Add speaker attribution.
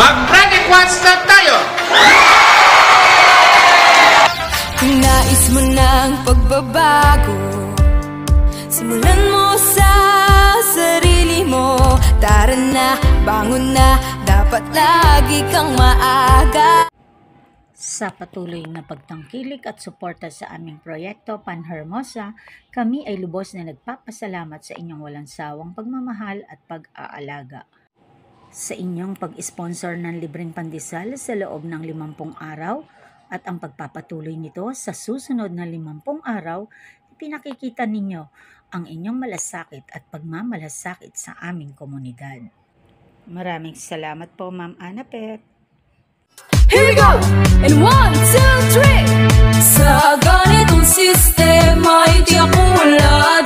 Speaker 1: Mag-break-it-once na tayo!
Speaker 2: Kung nais mo ng pagbabago, simulan mo sa sarili mo. Tara na, bangon na, dapat lagi kang maaga.
Speaker 3: Sa patuloy na pagtangkilik at suporta sa aming proyekto Panhermosa, kami ay lubos na nagpapasalamat sa inyong walang sawang pagmamahal at pag-aalaga. Sa inyong pag-sponsor ng libreng pandesal sa loob ng 50 araw at ang pagpapatuloy nito sa susunod na 50 araw, pinakikita ninyo ang inyong malasakit at pagmamalasakit sa aming komunidad. Maraming salamat po, Ma'am Anapet.
Speaker 2: Here we go! And 1, 2, 3! Sa ganitong sistema, iti ako wala